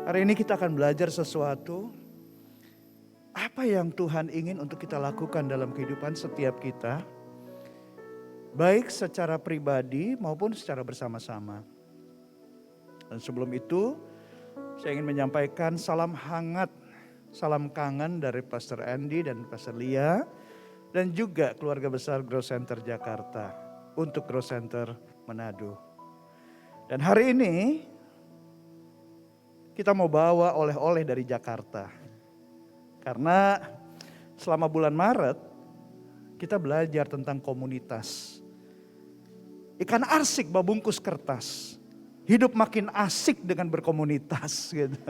Hari ini kita akan belajar sesuatu. Apa yang Tuhan ingin untuk kita lakukan dalam kehidupan setiap kita. Baik secara pribadi maupun secara bersama-sama. Dan sebelum itu, saya ingin menyampaikan salam hangat, salam kangen dari Pastor Andy dan Pastor Lia. Dan juga keluarga besar Growth Center Jakarta untuk Growth Center Manado. Dan hari ini kita mau bawa oleh-oleh dari Jakarta. Karena selama bulan Maret kita belajar tentang komunitas. Ikan arsik babungkus kertas. Hidup makin asik dengan berkomunitas. Gitu.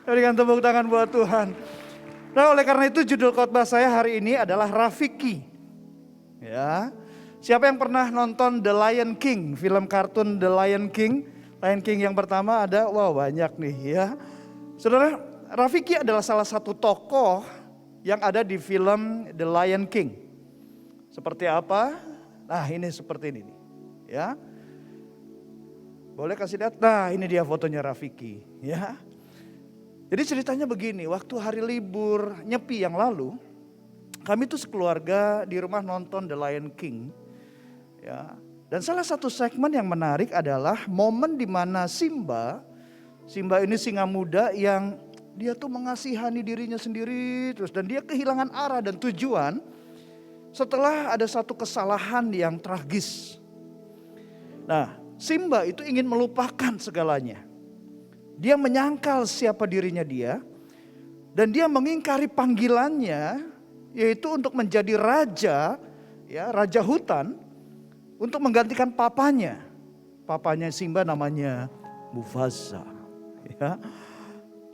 Berikan tepuk tangan buat Tuhan. Nah, oleh karena itu judul khotbah saya hari ini adalah Rafiki. Ya. Siapa yang pernah nonton The Lion King, film kartun The Lion King? Lion King yang pertama ada, banyak nih ya. Saudara, Rafiki adalah salah satu tokoh yang ada di film The Lion King. Seperti apa? Nah, ini seperti ini nih. Ya. Boleh kasih lihat? Nah, ini dia fotonya Rafiki, ya. Jadi ceritanya begini, waktu hari libur Nyepi yang lalu, kami tuh sekeluarga di rumah nonton The Lion King. Ya. Dan salah satu segmen yang menarik adalah momen di mana Simba ini singa muda yang dia tuh mengasihani dirinya sendiri terus dan dia kehilangan arah dan tujuan setelah ada satu kesalahan yang tragis. Nah, Simba itu ingin melupakan segalanya. Dia menyangkal siapa dirinya dia dan dia mengingkari panggilannya yaitu untuk menjadi raja, ya, raja hutan untuk menggantikan papanya. Papanya Simba namanya Mufasa, ya.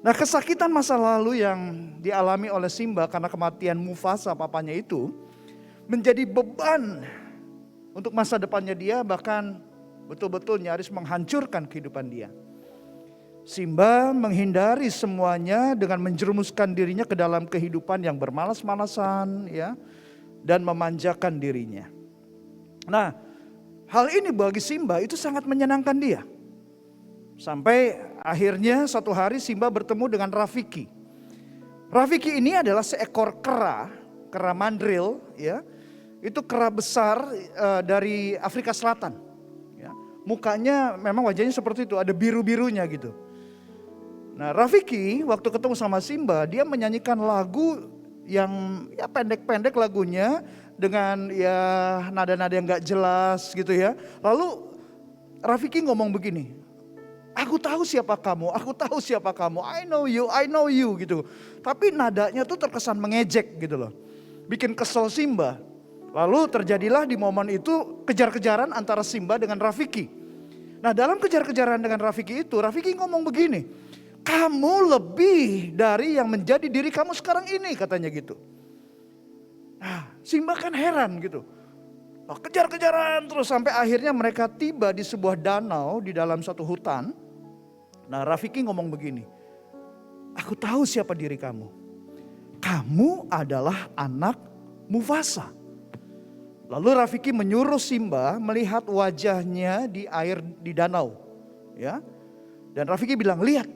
Nah, kesakitan masa lalu yang dialami oleh Simba karena kematian Mufasa papanya itu menjadi beban untuk masa depannya dia, bahkan betul-betul nyaris menghancurkan kehidupan dia. Simba menghindari semuanya dengan menjerumuskan dirinya ke dalam kehidupan yang bermalas-malasan, ya, dan memanjakan dirinya. Nah, hal ini bagi Simba itu sangat menyenangkan dia. Sampai akhirnya satu hari Simba bertemu dengan Rafiki. Rafiki ini adalah seekor kera mandril, ya. Itu kera besar dari Afrika Selatan. Ya. Mukanya memang wajahnya seperti itu, ada biru-birunya gitu. Nah, Rafiki waktu ketemu sama Simba, dia menyanyikan lagu yang ya pendek-pendek lagunya dengan ya nada-nada yang gak jelas gitu ya. Lalu Rafiki ngomong begini, aku tahu siapa kamu, I know you gitu. Tapi nadanya tuh terkesan mengejek gitu loh, bikin kesel Simba. Lalu terjadilah di momen itu kejar-kejaran antara Simba dengan Rafiki. Nah, dalam kejar-kejaran dengan Rafiki itu, Rafiki ngomong begini, kamu lebih dari yang menjadi diri kamu sekarang ini, katanya gitu. Nah, Simba kan heran gitu. Nah, kejar-kejaran terus sampai akhirnya mereka tiba di sebuah danau di dalam satu hutan. Nah, Rafiki ngomong begini, aku tahu siapa diri kamu. Kamu adalah anak Mufasa. Lalu Rafiki menyuruh Simba melihat wajahnya di air di danau. Ya. Dan Rafiki bilang, lihat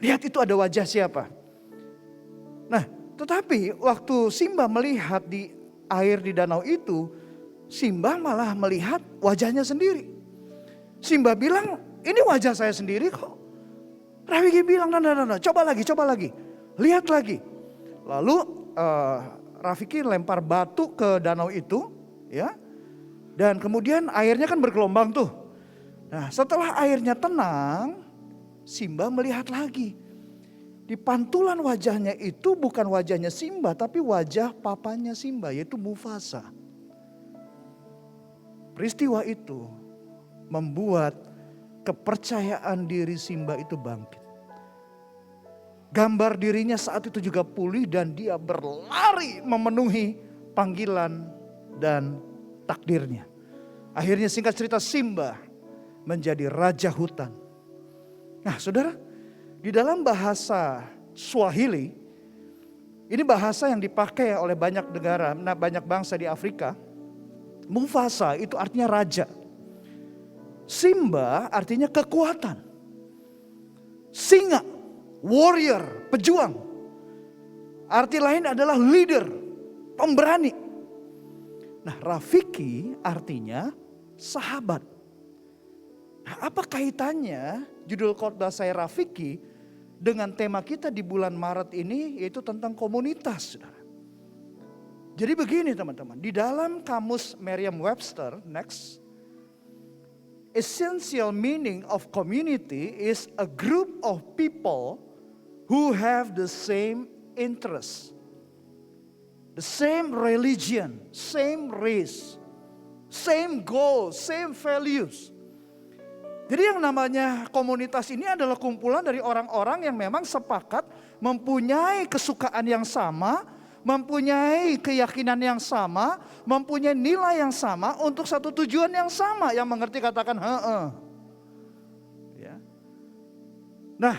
itu ada wajah siapa. Nah, tetapi waktu Simba melihat di air di danau itu, Simba malah melihat wajahnya sendiri. Simba bilang, ini wajah saya sendiri kok. Rafiki bilang, nah, coba lagi. Lihat lagi. Lalu Rafiki lempar batu ke danau itu, ya. Dan kemudian airnya kan bergelombang tuh. Nah, setelah airnya tenang, Simba melihat lagi. Di pantulan wajahnya itu bukan wajahnya Simba, tapi wajah papanya Simba, yaitu Mufasa. Peristiwa itu membuat kepercayaan diri Simba itu bangkit. Gambar dirinya saat itu juga pulih dan dia berlari memenuhi panggilan dan takdirnya. Akhirnya singkat cerita Simba menjadi raja hutan. Nah, saudara, di dalam bahasa Swahili, ini bahasa yang dipakai oleh banyak negara, banyak bangsa di Afrika. Mufasa itu artinya raja. Simba artinya kekuatan. singa, warrior, pejuang. Arti lain adalah leader, pemberani. Nah, Rafiki artinya sahabat. Nah, apa kaitannya judul khotbah saya Rafiki dengan tema kita di bulan Maret ini, yaitu tentang komunitas, saudara. Jadi begini teman-teman, di dalam kamus Merriam-Webster, next, essential meaning of community is a group of people who have the same interests, the same religion, same race, same goals, same values. Jadi yang namanya komunitas ini adalah kumpulan dari orang-orang yang memang sepakat mempunyai kesukaan yang sama, mempunyai keyakinan yang sama, mempunyai nilai yang sama untuk satu tujuan yang sama. Yang mengerti katakan heeh. Ya. Nah,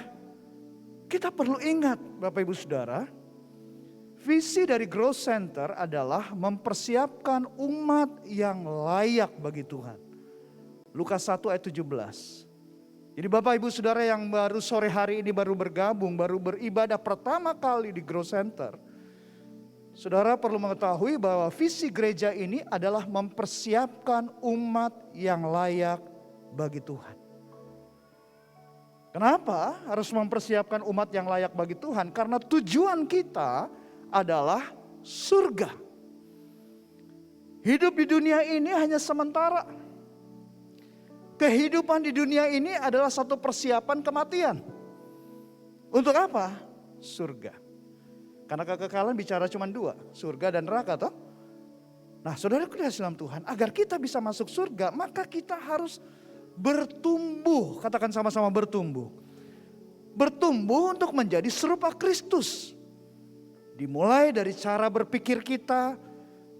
kita perlu ingat Bapak Ibu Saudara, visi dari Growth Center adalah mempersiapkan umat yang layak bagi Tuhan. Lukas 1 ayat 17. Jadi Bapak Ibu Saudara yang baru sore hari ini baru bergabung, baru beribadah pertama kali di Growth Center. Saudara perlu mengetahui bahwa visi gereja ini adalah mempersiapkan umat yang layak bagi Tuhan. Kenapa harus mempersiapkan umat yang layak bagi Tuhan? Karena tujuan kita adalah surga. Hidup di dunia ini hanya sementara. Kehidupan di dunia ini adalah satu persiapan kematian. Untuk apa? Surga. Karena kekekalan bicara cuma dua, surga dan neraka toh. Nah saudara dikasih dalam Tuhan, agar kita bisa masuk surga, maka kita harus bertumbuh. Katakan sama-sama bertumbuh. Bertumbuh untuk menjadi serupa Kristus. Dimulai dari cara berpikir kita,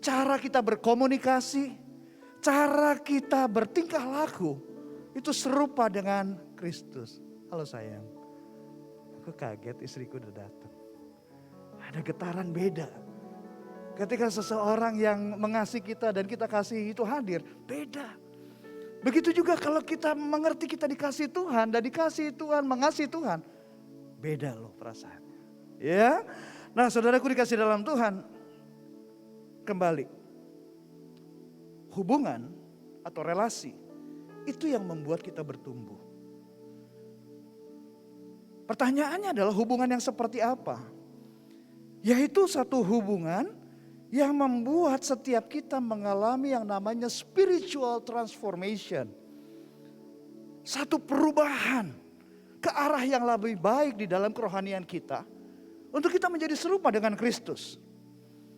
cara kita berkomunikasi, cara kita bertingkah laku, itu serupa dengan Kristus. Halo sayang, aku kaget istriku udah datang. Ada getaran beda. Ketika seseorang yang mengasihi kita dan kita kasih itu hadir, beda. Begitu juga kalau kita mengerti kita dikasih Tuhan dan dikasih Tuhan, mengasihi Tuhan, beda loh perasaannya. Ya, nah saudaraku dikasih dalam Tuhan, kembali. Hubungan atau relasi, itu yang membuat kita bertumbuh. Pertanyaannya adalah hubungan yang seperti apa? Yaitu satu hubungan yang membuat setiap kita mengalami yang namanya spiritual transformation. Satu perubahan ke arah yang lebih baik di dalam kerohanian kita. Untuk kita menjadi serupa dengan Kristus.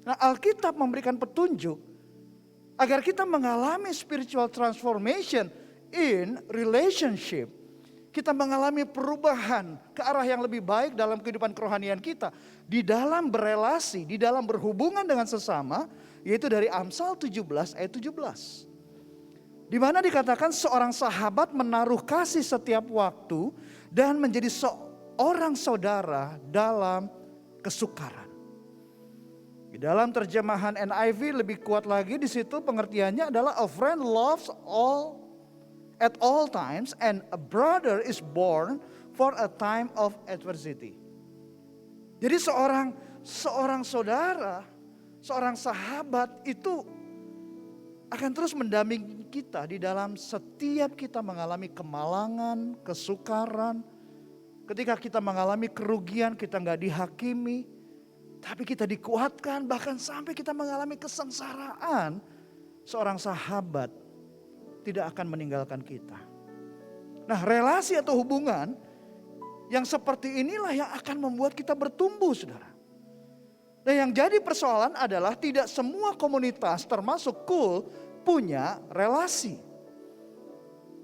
Nah, Alkitab memberikan petunjuk agar kita mengalami spiritual transformation in relationship. Kita mengalami perubahan ke arah yang lebih baik dalam kehidupan kerohanian kita. Di dalam berelasi, di dalam berhubungan dengan sesama. Yaitu dari Amsal 17 ayat 17. Di mana dikatakan seorang sahabat menaruh kasih setiap waktu. Dan menjadi seorang saudara dalam kesukaran. Di dalam terjemahan NIV lebih kuat lagi di situ pengertiannya adalah a friend loves all at all times and a brother is born for a time of adversity. Jadi seorang saudara, seorang sahabat itu akan terus mendampingi kita di dalam setiap kita mengalami kemalangan, kesukaran. Ketika kita mengalami kerugian, kita nggak dihakimi, tapi kita dikuatkan, bahkan sampai kita mengalami kesengsaraan. Seorang sahabat tidak akan meninggalkan kita. Nah, relasi atau hubungan yang seperti inilah yang akan membuat kita bertumbuh, saudara. Nah, yang jadi persoalan adalah tidak semua komunitas termasuk cool punya relasi.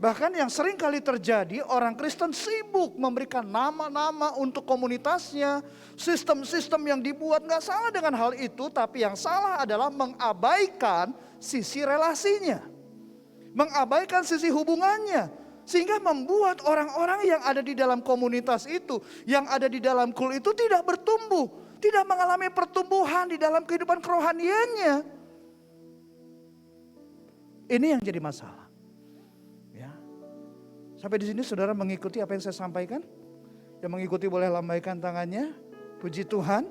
Bahkan yang sering kali terjadi orang Kristen sibuk memberikan nama-nama untuk komunitasnya. Sistem-sistem yang dibuat gak salah dengan hal itu. Tapi yang salah adalah mengabaikan sisi relasinya. Mengabaikan sisi hubungannya. Sehingga membuat orang-orang yang ada di dalam komunitas itu. Yang ada di dalam kul itu tidak bertumbuh. Tidak mengalami pertumbuhan di dalam kehidupan kerohaniannya. Ini yang jadi masalah. Sampai di sini saudara mengikuti apa yang saya sampaikan? Yang mengikuti boleh lambaikan tangannya. Puji Tuhan.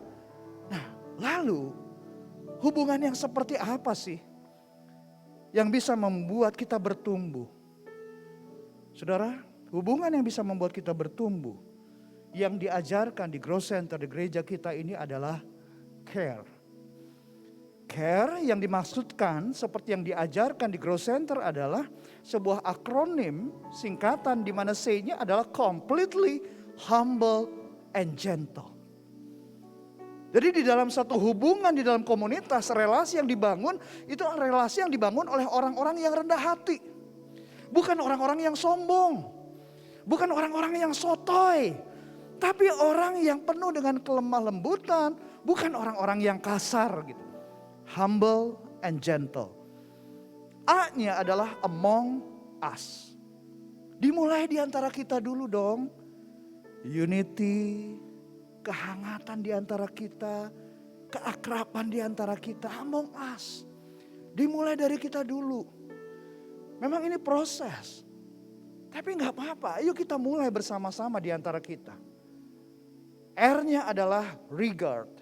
Nah, lalu hubungan yang seperti apa sih yang bisa membuat kita bertumbuh? Saudara, hubungan yang bisa membuat kita bertumbuh, yang diajarkan di Growth Center, di gereja kita ini adalah care. Care yang dimaksudkan seperti yang diajarkan di Growth Center adalah sebuah akronim singkatan di mana C-nya adalah completely humble and gentle. Jadi di dalam satu hubungan, di dalam komunitas, relasi yang dibangun, itu relasi yang dibangun oleh orang-orang yang rendah hati. Bukan orang-orang yang sombong. Bukan orang-orang yang sotoy. Tapi orang yang penuh dengan kelemah lembutan. Bukan orang-orang yang kasar gitu. Humble and gentle. A-nya adalah among us. Dimulai di antara kita dulu dong. Unity, kehangatan di antara kita, keakraban di antara kita, among us. Dimulai dari kita dulu. Memang ini proses. Tapi gak apa-apa, ayo kita mulai bersama-sama di antara kita. R-nya adalah regard.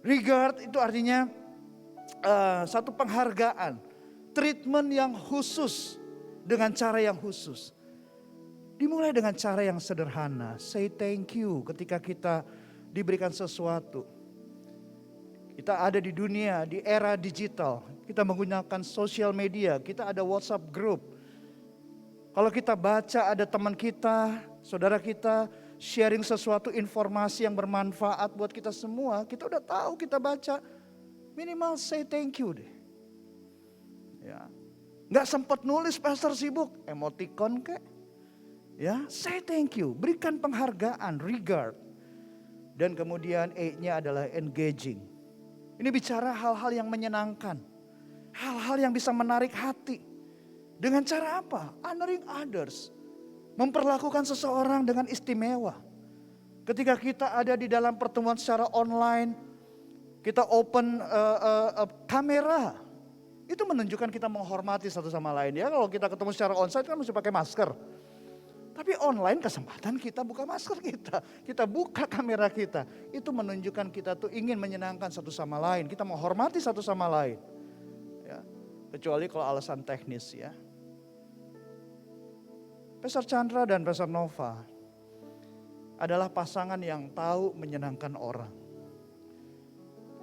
Regard itu artinya satu penghargaan. Treatment yang khusus dengan cara yang khusus. Dimulai dengan cara yang sederhana. Say thank you ketika kita diberikan sesuatu. Kita ada di dunia, di era digital. Kita menggunakan sosial media. Kita ada WhatsApp group. Kalau kita baca ada teman kita, saudara kita sharing sesuatu informasi yang bermanfaat buat kita semua. Kita udah tahu, kita baca. Minimal say thank you deh. Ya. Gak sempat nulis, pastor sibuk. Emoticon kek. Ya, say thank you, berikan penghargaan, regard. Dan kemudian E-nya adalah engaging. Ini bicara hal-hal yang menyenangkan. Hal-hal yang bisa menarik hati. Dengan cara apa? Honoring others. Memperlakukan seseorang dengan istimewa. Ketika kita ada di dalam pertemuan secara online, kita open kamera. Itu menunjukkan kita menghormati satu sama lain. Ya, kalau kita ketemu secara onsite kan mesti pakai masker. Tapi online kesempatan kita buka masker kita. Kita buka kamera kita. Itu menunjukkan kita tuh ingin menyenangkan satu sama lain. Kita menghormati satu sama lain. Ya, kecuali kalau alasan teknis ya. Pastor Chandra dan Pastor Nova adalah pasangan yang tahu menyenangkan orang.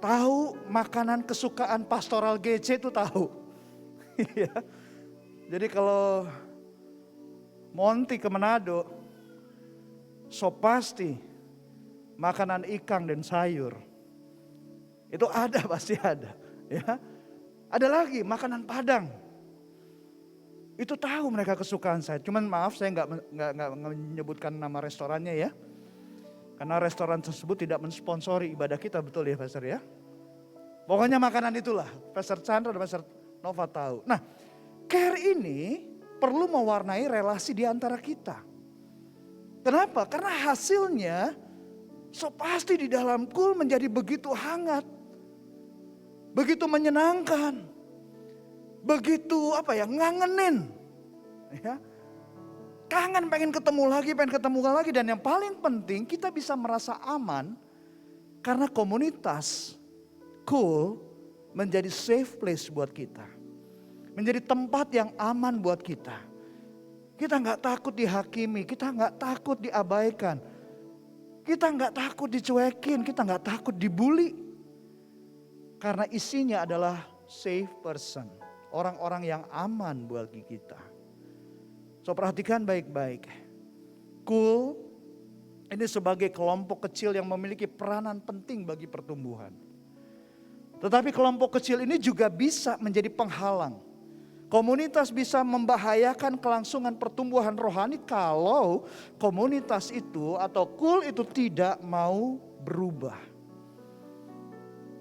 Tahu makanan kesukaan pastoral GC itu tahu. Ya. Jadi kalau Monty ke Manado, so pasti makanan ikan dan sayur. Itu ada, pasti ada. Ya. Ada lagi makanan Padang. Itu tahu mereka kesukaan saya. Cuman maaf saya nggak menyebutkan nama restorannya ya. Karena restoran tersebut tidak mensponsori ibadah kita, betul ya Pastor ya. Pokoknya makanan itulah, Pastor Chandra dan Pastor Nova tahu. Nah, care ini perlu mewarnai relasi di antara kita. Kenapa? Karena hasilnya so pasti di dalam kul menjadi begitu hangat. Begitu menyenangkan. Begitu ngangenin. Ya. Kangen pengen ketemu lagi. Dan yang paling penting kita bisa merasa aman. Karena komunitas kul menjadi safe place buat kita. Menjadi tempat yang aman buat kita. Kita gak takut dihakimi, kita gak takut diabaikan. Kita gak takut dicuekin, kita gak takut dibully. Karena isinya adalah safe person. Orang-orang yang aman buat kita. So perhatikan baik-baik. Kul ini sebagai kelompok kecil yang memiliki peranan penting bagi pertumbuhan. Tetapi kelompok kecil ini juga bisa menjadi penghalang. Komunitas bisa membahayakan kelangsungan pertumbuhan rohani kalau komunitas itu atau kul itu tidak mau berubah.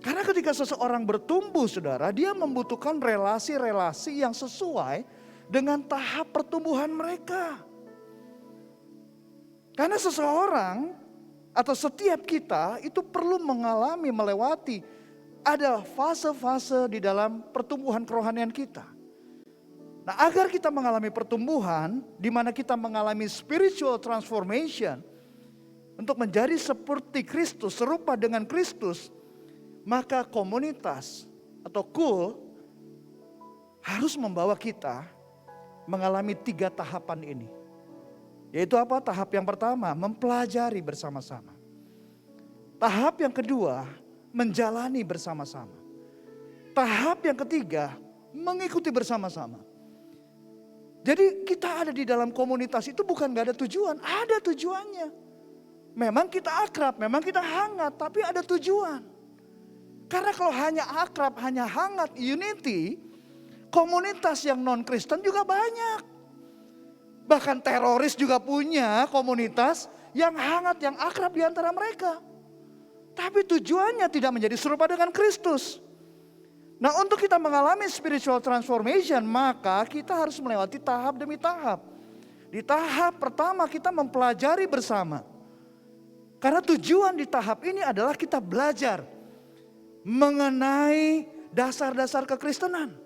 Karena ketika seseorang bertumbuh saudara, dia membutuhkan relasi-relasi yang sesuai dengan tahap pertumbuhan mereka. Karena seseorang atau setiap kita itu perlu melewati ada fase-fase di dalam pertumbuhan kerohanian kita. Nah, agar kita mengalami pertumbuhan, di mana kita mengalami spiritual transformation, untuk menjadi seperti Kristus, serupa dengan Kristus, maka komunitas atau kul harus membawa kita mengalami 3 tahapan ini. Yaitu apa? Tahap yang pertama, mempelajari bersama-sama. Tahap yang kedua, menjalani bersama-sama. Tahap yang ketiga, mengikuti bersama-sama. Jadi kita ada di dalam komunitas itu bukan gak ada tujuan, ada tujuannya. Memang kita akrab, memang kita hangat, tapi ada tujuan. Karena kalau hanya akrab, hanya hangat, unity, komunitas yang non-Kristen juga banyak. Bahkan teroris juga punya komunitas yang hangat, yang akrab di antara mereka. Tapi tujuannya tidak menjadi serupa dengan Kristus. Nah, untuk kita mengalami spiritual transformation, maka kita harus melewati tahap demi tahap. Di tahap pertama kita mempelajari bersama. Karena tujuan di tahap ini adalah kita belajar mengenai dasar-dasar kekristenan.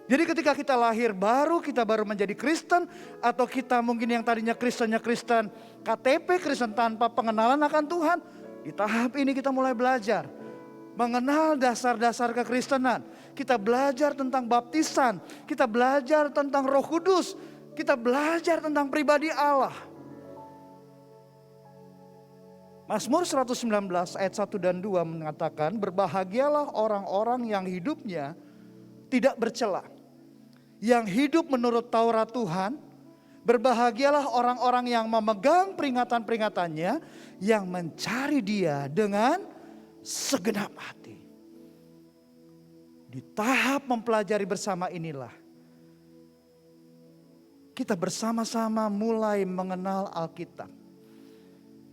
Jadi ketika kita lahir baru, kita baru menjadi Kristen, atau kita mungkin yang tadinya Kristennya Kristen KTP, Kristen tanpa pengenalan akan Tuhan. Di tahap ini kita mulai belajar mengenal dasar-dasar kekristenan. Kita belajar tentang baptisan, kita belajar tentang Roh Kudus, kita belajar tentang pribadi Allah. Mazmur 119 ayat 1 dan 2 mengatakan, berbahagialah orang-orang yang hidupnya tidak bercela, yang hidup menurut Taurat Tuhan. Berbahagialah orang-orang yang memegang peringatan-peringatannya, yang mencari Dia dengan segenap hati. Di tahap mempelajari bersama inilah kita bersama-sama mulai mengenal Alkitab.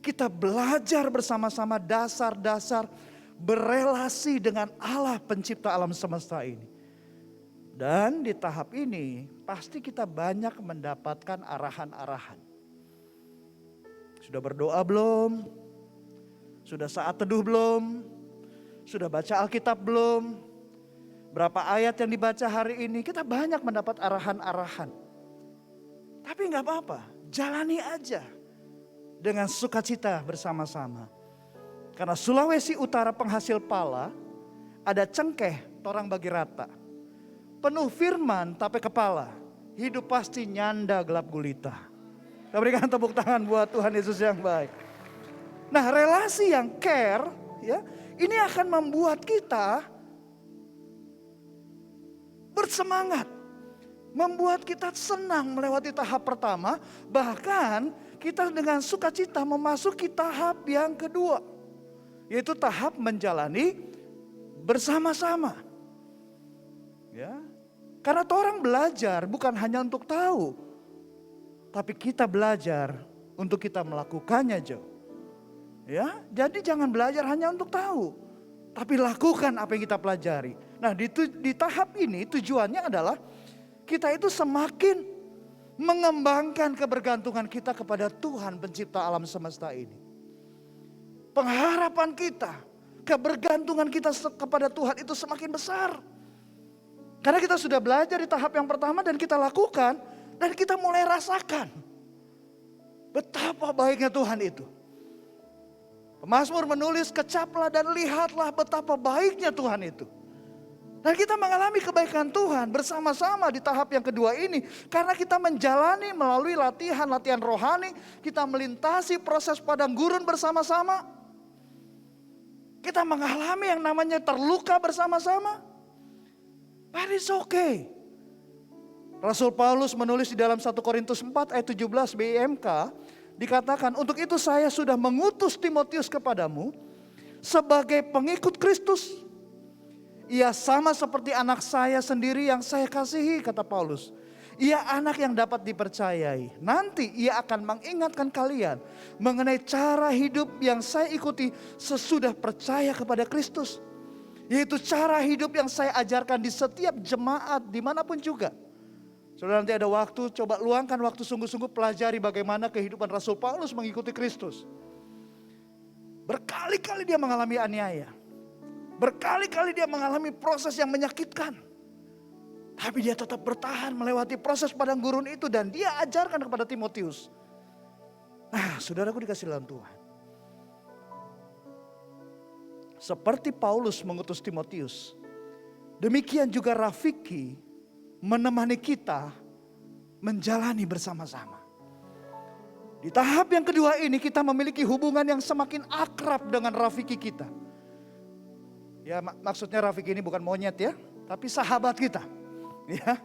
Kita belajar bersama-sama dasar-dasar berelasi dengan Allah pencipta alam semesta ini. Dan di tahap ini pasti kita banyak mendapatkan arahan-arahan. Sudah berdoa belum? Sudah saat teduh belum? Sudah baca Alkitab belum? Berapa ayat yang dibaca hari ini? Kita banyak mendapat arahan-arahan. Tapi gak apa-apa, jalani aja. Dengan sukacita bersama-sama. Karena Sulawesi Utara penghasil pala, ada cengkeh torang bagi rata. Penuh firman tapi kepala, hidup pasti nyanda gelap gulita. Kita berikan tepuk tangan buat Tuhan Yesus yang baik. Nah, relasi yang care, ya, ini akan membuat kita bersemangat. Membuat kita senang melewati tahap pertama, bahkan kita dengan sukacita memasuki tahap yang kedua. Yaitu tahap menjalani bersama-sama. Ya. Karena orang belajar bukan hanya untuk tahu. Tapi kita belajar untuk kita melakukannya, Jo. Ya, jadi jangan belajar hanya untuk tahu. Tapi lakukan apa yang kita pelajari. Nah, di tahap ini tujuannya adalah kita itu semakin mengembangkan kebergantungan kita kepada Tuhan pencipta alam semesta ini. Pengharapan kita, kebergantungan kita kepada Tuhan itu semakin besar. Karena kita sudah belajar di tahap yang pertama dan kita lakukan. Dan kita mulai rasakan betapa baiknya Tuhan itu. Pemazmur menulis, kecaplah dan lihatlah betapa baiknya Tuhan itu. Dan kita mengalami kebaikan Tuhan bersama-sama di tahap yang kedua ini. Karena kita menjalani melalui latihan-latihan rohani. Kita melintasi proses padang gurun bersama-sama. Kita mengalami yang namanya terluka bersama-sama. But it's okay. Rasul Paulus menulis di dalam 1 Korintus 4 ayat 17 BIMK. Dikatakan, untuk itu saya sudah mengutus Timotius kepadamu sebagai pengikut Kristus. Ia sama seperti anak saya sendiri yang saya kasihi, kata Paulus. Ia anak yang dapat dipercayai. Nanti ia akan mengingatkan kalian mengenai cara hidup yang saya ikuti sesudah percaya kepada Kristus. Yaitu cara hidup yang saya ajarkan di setiap jemaat dimanapun juga. Saudara, nanti ada waktu, coba luangkan waktu sungguh-sungguh pelajari bagaimana kehidupan Rasul Paulus mengikuti Kristus. Berkali-kali dia mengalami aniaya. Berkali-kali dia mengalami proses yang menyakitkan. Tapi dia tetap bertahan melewati proses padang gurun itu dan dia ajarkan kepada Timotius. Nah, saudaraku dikasih dalam Tuhan. Seperti Paulus mengutus Timotius, demikian juga Rafiki menemani kita menjalani bersama-sama. Di tahap yang kedua ini kita memiliki hubungan yang semakin akrab dengan Rafiki kita. Ya, maksudnya Rafiki ini bukan monyet ya, tapi sahabat kita. Ya,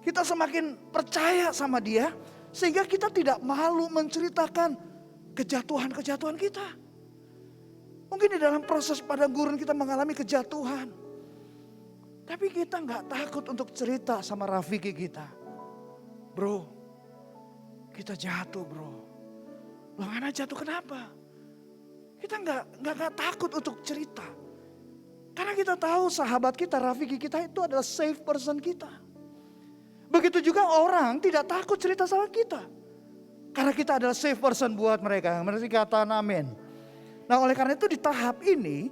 kita semakin percaya sama dia sehingga kita tidak malu menceritakan kejatuhan-kejatuhan kita. Mungkin di dalam proses padang gurun kita mengalami kejatuhan. Tapi kita gak takut untuk cerita sama Rafiki kita. Bro, kita jatuh bro. Loh mana jatuh kenapa? Kita gak takut untuk cerita. Karena kita tahu sahabat kita, Rafiki kita itu adalah safe person kita. Begitu juga orang tidak takut cerita sama kita. Karena kita adalah safe person buat mereka. Mereka katakan amin. Nah oleh karena itu di tahap ini,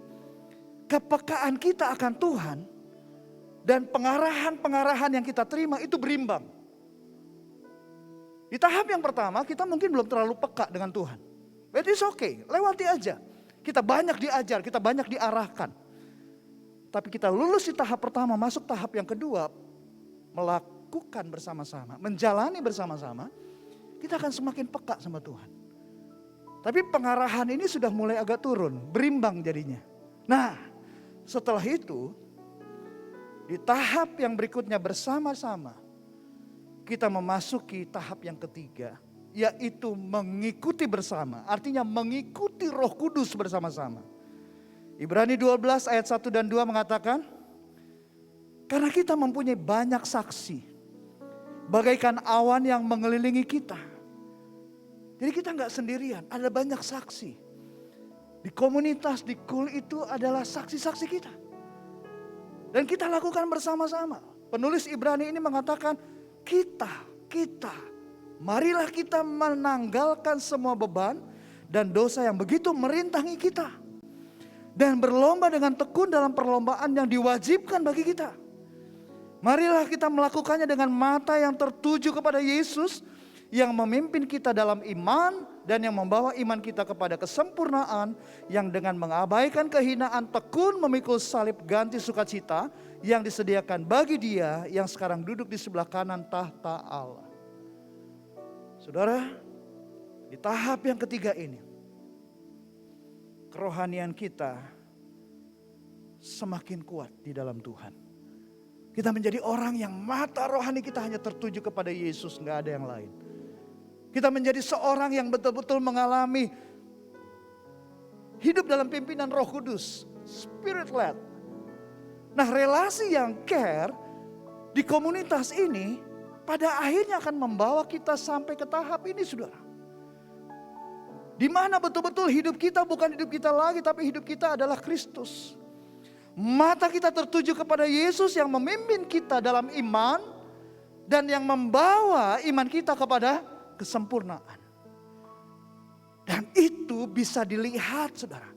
kepekaan kita akan Tuhan dan pengarahan-pengarahan yang kita terima itu berimbang. Di tahap yang pertama kita mungkin belum terlalu peka dengan Tuhan. But it's okay, lewati aja. Kita banyak diajar, kita banyak diarahkan. Tapi kita lulus di tahap pertama, masuk tahap yang kedua, melakukan bersama-sama, menjalani bersama-sama, kita akan semakin peka sama Tuhan. Tapi pengarahan ini sudah mulai agak turun, berimbang jadinya. Nah, setelah itu, di tahap yang berikutnya bersama-sama, kita memasuki tahap yang ketiga, yaitu mengikuti bersama. Artinya mengikuti Roh Kudus bersama-sama. Ibrani 12 ayat 1 dan 2 mengatakan, karena kita mempunyai banyak saksi, bagaikan awan yang mengelilingi kita. Jadi kita nggak sendirian, ada banyak saksi. Di komunitas, di kul itu adalah saksi-saksi kita. Dan kita lakukan bersama-sama. Penulis Ibrani ini mengatakan, kita, marilah kita menanggalkan semua beban dan dosa yang begitu merintangi kita. Dan berlomba dengan tekun dalam perlombaan yang diwajibkan bagi kita. Marilah kita melakukannya dengan mata yang tertuju kepada Yesus, yang memimpin kita dalam iman dan yang membawa iman kita kepada kesempurnaan, yang dengan mengabaikan kehinaan tekun memikul salib ganti sukacita yang disediakan bagi Dia yang sekarang duduk di sebelah kanan tahta Allah. Saudara, di tahap yang ketiga ini, kerohanian kita semakin kuat di dalam Tuhan. Kita menjadi orang yang mata rohani kita hanya tertuju kepada Yesus, gak ada yang lain. Kita menjadi seorang yang betul-betul mengalami hidup dalam pimpinan Roh Kudus, Spirit led. Nah, relasi yang care di komunitas ini pada akhirnya akan membawa kita sampai ke tahap ini, saudara. Di mana betul-betul hidup kita bukan hidup kita lagi, tapi hidup kita adalah Kristus. Mata kita tertuju kepada Yesus yang memimpin kita dalam iman dan yang membawa iman kita kepada kesempurnaan. Dan itu bisa dilihat, saudara.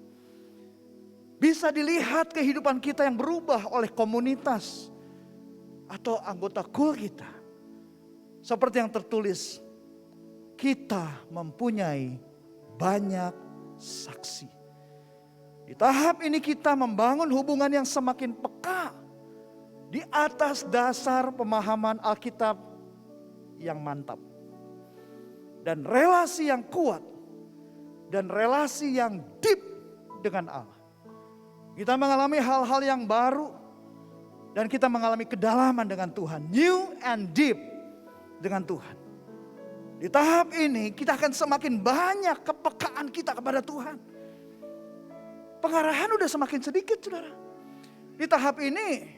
Bisa dilihat kehidupan kita yang berubah oleh komunitas atau anggota kul kita. Seperti yang tertulis, kita mempunyai banyak saksi. Di tahap ini kita membangun hubungan yang semakin peka di atas dasar pemahaman Alkitab yang mantap. Dan relasi yang kuat dan relasi yang deep dengan Allah. Kita mengalami hal-hal yang baru dan kita mengalami kedalaman dengan Tuhan. New and deep dengan Tuhan. Di tahap ini kita akan semakin banyak kepekaan kita kepada Tuhan. Pengarahan udah semakin sedikit, saudara. Di tahap ini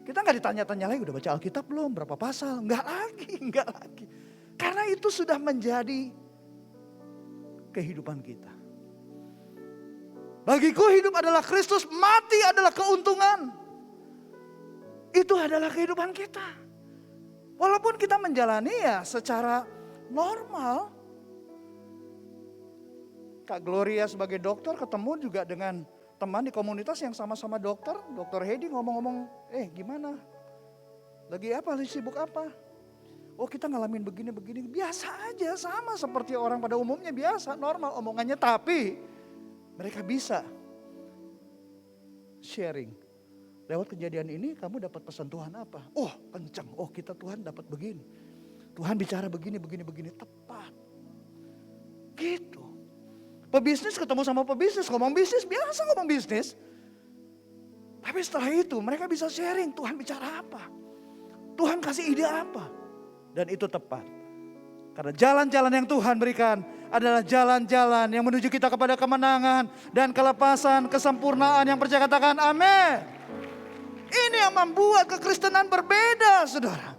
kita gak ditanya-tanya lagi, udah baca Alkitab belum, berapa pasal? Enggak lagi. Karena itu sudah menjadi kehidupan kita. Bagiku hidup adalah Kristus, mati adalah keuntungan. Itu adalah kehidupan kita. Walaupun kita menjalani ya secara normal. Kak Gloria sebagai dokter ketemu juga dengan teman di komunitas yang sama-sama dokter. Dokter Hedi ngomong-ngomong, gimana? Lagi apa? Lagi sibuk apa? Oh kita ngalamin begini-begini, biasa aja, sama seperti orang pada umumnya, biasa, normal omongannya. Tapi mereka bisa sharing. Lewat kejadian ini kamu dapat pesan Tuhan apa? Oh kencang, oh kita Tuhan dapat begini. Tuhan bicara begini. Tepat. Gitu. Pebisnis ketemu sama pebisnis, ngomong bisnis, biasa ngomong bisnis. Tapi setelah itu mereka bisa sharing, Tuhan bicara apa? Tuhan kasih ide apa? Dan itu tepat. Karena jalan-jalan yang Tuhan berikan adalah jalan-jalan yang menuju kita kepada kemenangan dan kelepasan, kesempurnaan yang percaya katakan amin. Ini yang membuat kekristenan berbeda, saudara.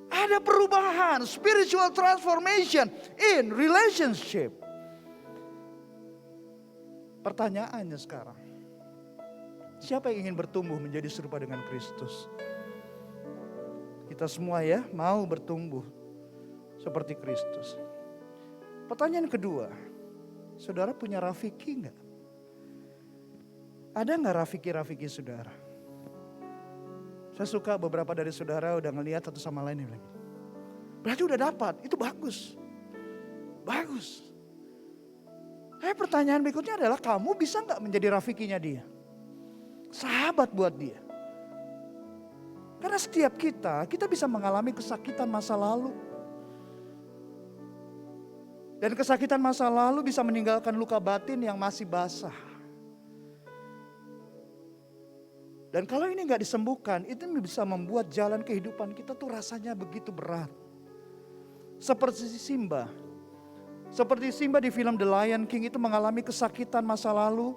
Ada perubahan, spiritual transformation in relationship. Pertanyaannya sekarang, siapa yang ingin bertumbuh menjadi serupa dengan Kristus? Kita semua ya mau bertumbuh seperti Kristus. Pertanyaan kedua, saudara punya rafiki enggak? Ada enggak rafiki saudara? Saya suka beberapa dari saudara udah ngelihat satu sama lain lagi. Berarti udah dapat, itu bagus. Bagus. Pertanyaan berikutnya adalah kamu bisa enggak menjadi rafikinya dia? Sahabat buat dia. Karena setiap kita bisa mengalami kesakitan masa lalu. Dan kesakitan masa lalu bisa meninggalkan luka batin yang masih basah. Dan kalau ini gak disembuhkan, itu bisa membuat jalan kehidupan kita tuh rasanya begitu berat. Seperti Simba. Seperti Simba di film The Lion King itu mengalami kesakitan masa lalu.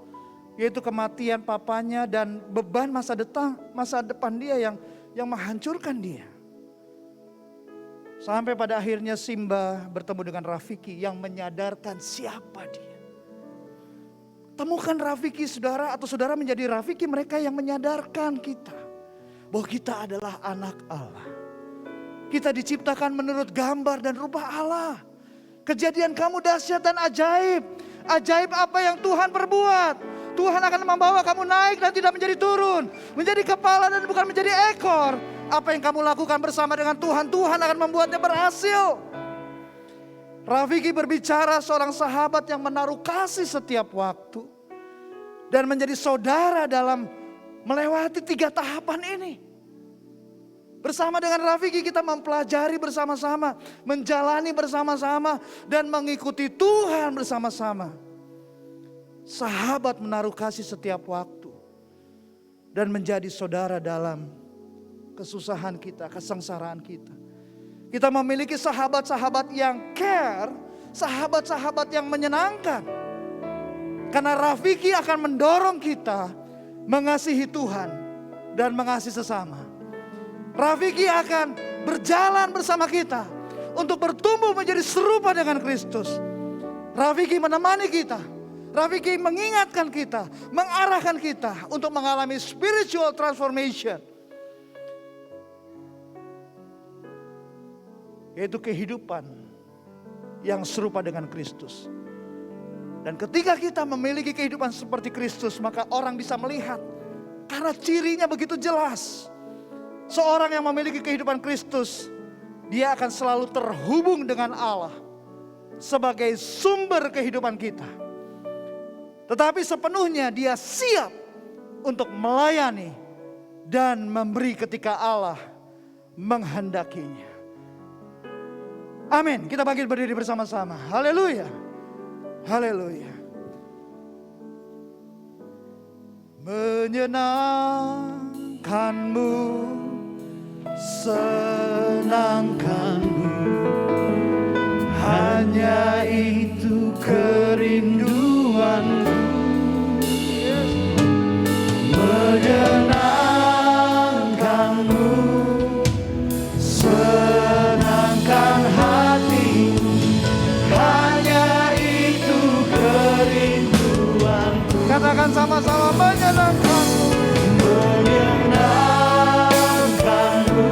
Yaitu kematian papanya dan beban masa depan dia yang menghancurkan dia. Sampai pada akhirnya Simba bertemu dengan Rafiki yang menyadarkan siapa dia. Temukan Rafiki saudara atau saudara menjadi Rafiki mereka yang menyadarkan kita. Bahwa kita adalah anak Allah. Kita diciptakan menurut gambar dan rupa Allah. Kejadian kamu dahsyat dan ajaib. Ajaib apa yang Tuhan perbuat. Tuhan akan membawa kamu naik dan tidak menjadi turun. Menjadi kepala dan bukan menjadi ekor. Apa yang kamu lakukan bersama dengan Tuhan, Tuhan akan membuatnya berhasil. Rafiki berbicara seorang sahabat yang menaruh kasih setiap waktu. Dan menjadi saudara dalam melewati 3 tahapan ini. Bersama dengan Rafiki kita mempelajari bersama-sama. Menjalani bersama-sama dan mengikuti Tuhan bersama-sama. Sahabat menaruh kasih setiap waktu. Dan menjadi saudara dalam kesusahan kita, kesengsaraan kita. Kita memiliki sahabat-sahabat yang care, sahabat-sahabat yang menyenangkan. Karena Rafiki akan mendorong kita mengasihi Tuhan dan mengasihi sesama. Rafiki akan berjalan bersama kita untuk bertumbuh menjadi serupa dengan Kristus. Rafiki menemani kita. Rafiki mengingatkan kita, mengarahkan kita untuk mengalami spiritual transformation. Yaitu kehidupan yang serupa dengan Kristus. Dan ketika kita memiliki kehidupan seperti Kristus, maka orang bisa melihat. Karena cirinya begitu jelas. Seorang yang memiliki kehidupan Kristus, dia akan selalu terhubung dengan Allah sebagai sumber kehidupan kita. Tetapi sepenuhnya dia siap untuk melayani dan memberi ketika Allah menghendakinya. Amin. Kita bangkit berdiri bersama-sama. Haleluya. Haleluya. Menyenangkanmu, senangkanmu, hanya itu kerinduanku. Menyenangkanmu, senangkan hati, hanya itu kerinduanku. Katakan sama-sama, menyenangkanmu, menyenangkanmu,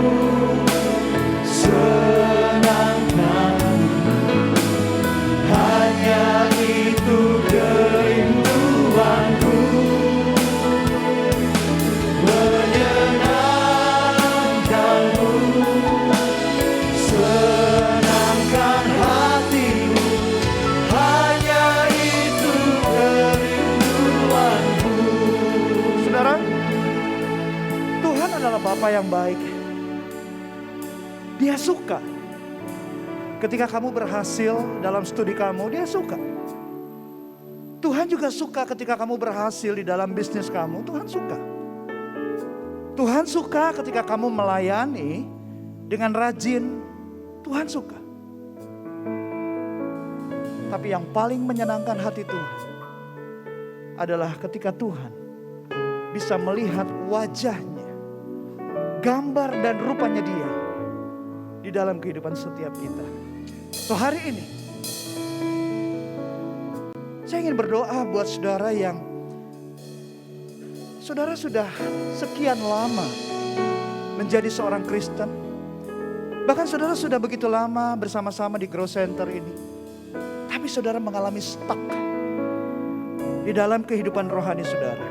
senangkanmu, hanya itu kerinduanku. Menyenangkanmu, senangkan hatimu, hanya itu kerinduanku. yang baik. Dia suka. Ketika kamu berhasil dalam studi kamu, dia suka. Tuhan juga suka ketika kamu berhasil di dalam bisnis kamu, Tuhan suka. Tuhan suka ketika kamu melayani dengan rajin, Tuhan suka. Tapi yang paling menyenangkan hati Tuhan adalah ketika Tuhan bisa melihat wajahnya, gambar dan rupanya dia di dalam kehidupan setiap kita. So hari ini saya ingin berdoa buat saudara yang saudara sudah sekian lama menjadi seorang Kristen. Bahkan saudara sudah begitu lama bersama-sama di Grow Center ini. Tapi saudara mengalami stuck di dalam kehidupan rohani saudara.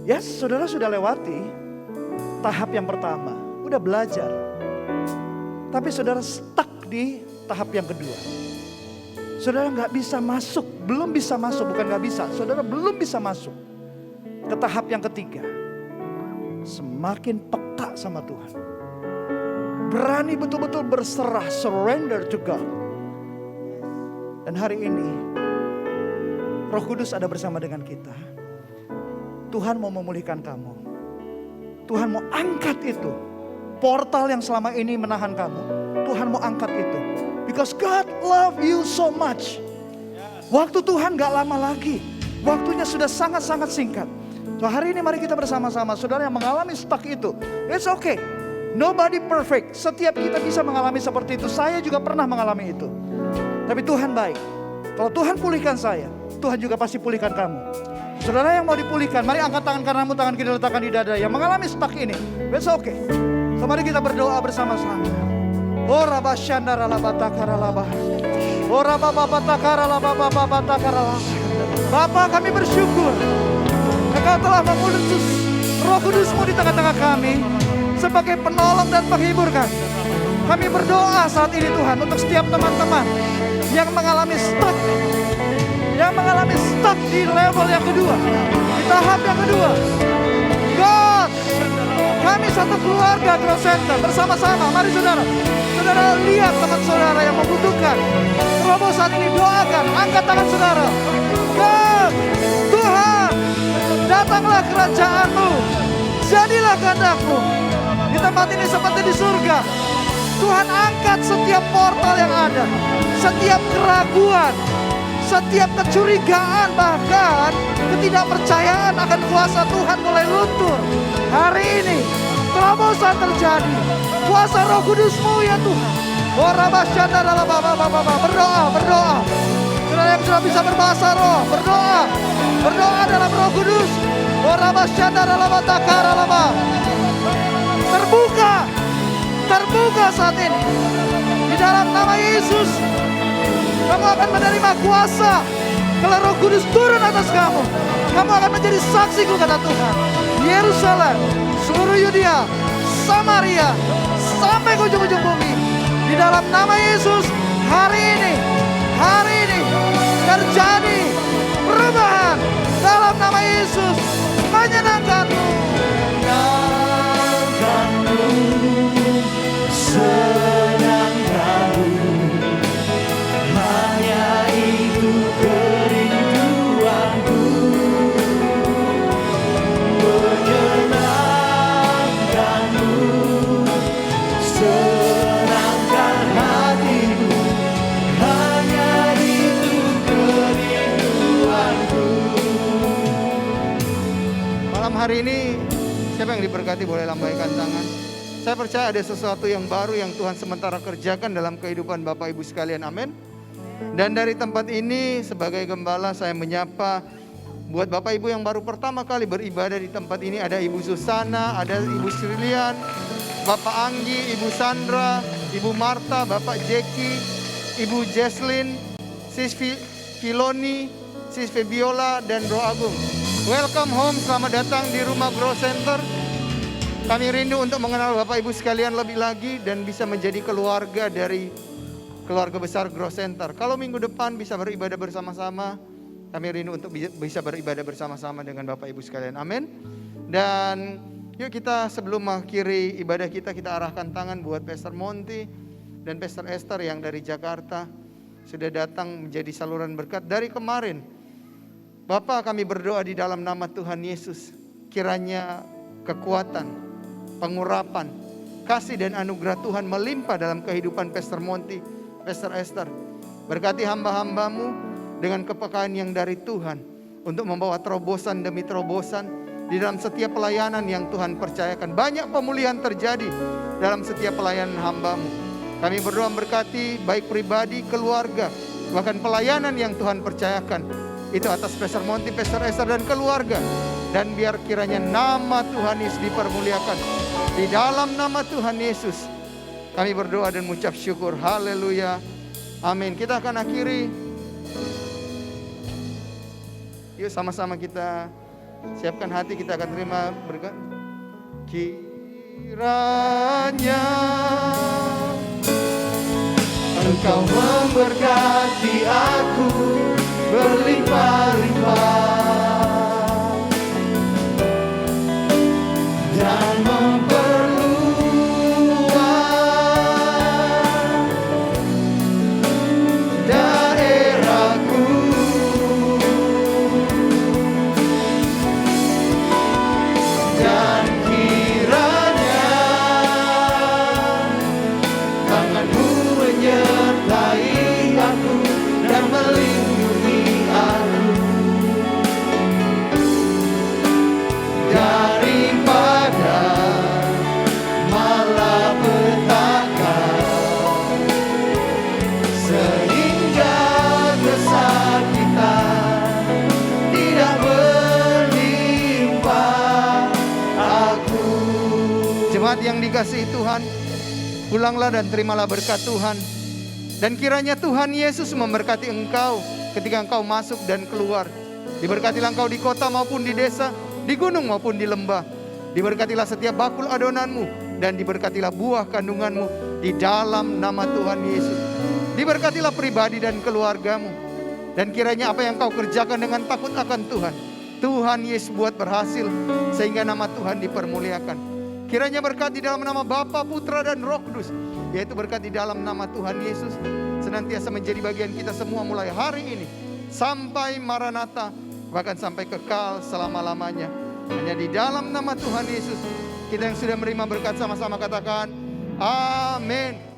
Yes, saudara sudah lewati tahap yang pertama, udah belajar. Tapi saudara stuck di tahap yang kedua. Saudara gak bisa masuk, belum bisa masuk, bukan gak bisa. Saudara belum bisa masuk ke tahap yang ketiga. Semakin peka sama Tuhan. Berani betul-betul berserah, surrender to God. Dan hari ini Roh Kudus ada bersama dengan kita. Tuhan mau memulihkan kamu. Tuhan mau angkat itu. Portal yang selama ini menahan kamu. Tuhan mau angkat itu. Because God love you so much. Waktu Tuhan gak lama lagi. Waktunya sudah sangat-sangat singkat. So hari ini mari kita bersama-sama. Saudara yang mengalami stuck itu. It's okay. Nobody perfect. Setiap kita bisa mengalami seperti itu. Saya juga pernah mengalami itu. Tapi Tuhan baik. Kalau Tuhan pulihkan saya, Tuhan juga pasti pulihkan kamu. Saudara yang mau dipulihkan, mari angkat tangan kananmu, tangan kiri letakkan di dada. Yang mengalami stuck ini, it's okay. So mari kita berdoa bersama-sama. Oh Rabba Shandara Labata Karalaba. Oh Rabba Bapa Takaralaba Bapa Takaralaba. Bapa, kami bersyukur Engkau telah mengutus Roh Kudus-Mu di tengah-tengah kami sebagai penolong dan penghibur kami. Kami berdoa saat ini Tuhan untuk setiap teman-teman yang mengalami stuck. Yang mengalami stuck di level yang kedua, di tahap yang kedua. God, kami satu keluarga Grow Center bersama-sama. Mari saudara, saudara lihat teman saudara yang membutuhkan. Teroboh saat ini doakan, angkat tangan saudara. God, Tuhan, datanglah kerajaan-Mu, jadilah kehendak-Mu di tempat ini seperti di surga. Tuhan angkat setiap portal yang ada, setiap keraguan, setiap kecurigaan, bahkan ketidakpercayaan akan kuasa Tuhan mulai luntur. Hari ini terobosan terjadi. Kuasa Roh Kudus-Mu ya Tuhan. Berdoa. Saudara yang sudah bisa berbahasa roh, berdoa dalam Roh Kudus. Terbuka saat ini. Di dalam nama Yesus, kamu akan menerima kuasa. Kalau Roh Kudus turun atas kamu, kamu akan menjadi saksiku, kata Tuhan. Yerusalem, seluruh Yudea, Samaria, sampai ke ujung-ujung bumi. Di dalam nama Yesus, hari ini terjadi perubahan. Dalam nama Yesus, menyenangkanmu. Senangkanmu, hanya itu kerinduanku. Menyenangkanmu, senangkan hatimu, hanya itu kerinduanku. Malam hari ini, siapa yang diberkati boleh lambaikan tangan. Saya percaya ada sesuatu yang baru yang Tuhan sementara kerjakan dalam kehidupan Bapak Ibu sekalian, amin. Dan dari tempat ini sebagai gembala saya menyapa buat Bapak Ibu yang baru pertama kali beribadah di tempat ini. Ada Ibu Susana, ada Ibu Srilian, Bapak Anggi, Ibu Sandra, Ibu Marta, Bapak Jeki, Ibu Jesslyn, Sis Filoni, Sis Febiola, dan Bro Agung. Welcome home, selamat datang di rumah Grow Center. Kami rindu untuk mengenal Bapak Ibu sekalian lebih lagi dan bisa menjadi keluarga dari keluarga besar Grow Center. Kalau minggu depan bisa beribadah bersama-sama, kami rindu untuk bisa beribadah bersama-sama dengan Bapak Ibu sekalian. Amin. Dan Yuk kita sebelum mengakhiri ibadah kita arahkan tangan buat Pastor Monty dan Pastor Esther yang dari Jakarta sudah datang menjadi saluran berkat dari kemarin. Bapa, kami berdoa di dalam nama Tuhan Yesus, kiranya kekuatan, pengurapan, kasih dan anugerah Tuhan melimpah dalam kehidupan Pastor Monty, Pastor Esther. Berkati hamba-hambamu dengan kepekaan yang dari Tuhan untuk membawa terobosan demi terobosan di dalam setiap pelayanan yang Tuhan percayakan. Banyak pemulihan terjadi dalam setiap pelayanan hambamu. Kami berdoa berkati baik pribadi, keluarga, bahkan pelayanan yang Tuhan percayakan. Itu atas Pastor Monty, Pastor Esther dan keluarga. Dan biar kiranya nama Tuhan Yesus dipermuliakan. Di dalam nama Tuhan Yesus kami berdoa dan mengucap syukur. Haleluya. Amin. Kita akan akhiri. Yuk sama-sama kita siapkan hati, kita akan terima berkat. Kiranya Engkau memberkati aku berlimpah-limpah dan memperluas daerahku, dan kiranya tanganmu menyertai aku dan melindungi aku daripada malapetaka, sehingga kesakitan tidak menimpa aku. jemaat yang dikasihi Tuhan, pulanglah dan terimalah berkat Tuhan. Dan kiranya Tuhan Yesus memberkati engkau ketika engkau masuk dan keluar. Diberkatilah engkau di kota maupun di desa, di gunung maupun di lembah. Diberkatilah setiap bakul adonanmu dan diberkatilah buah kandunganmu di dalam nama Tuhan Yesus. Diberkatilah pribadi dan keluargamu. Dan kiranya apa yang kau kerjakan dengan takut akan Tuhan, Tuhan Yesus buat berhasil sehingga nama Tuhan dipermuliakan. Kiranya berkat di dalam nama Bapa, Putra dan Roh Kudus, yaitu berkat di dalam nama Tuhan Yesus, senantiasa menjadi bagian kita semua mulai hari ini sampai Maranatha, bahkan sampai kekal selama-lamanya. Hanya di dalam nama Tuhan Yesus kita yang sudah menerima berkat sama-sama katakan amin.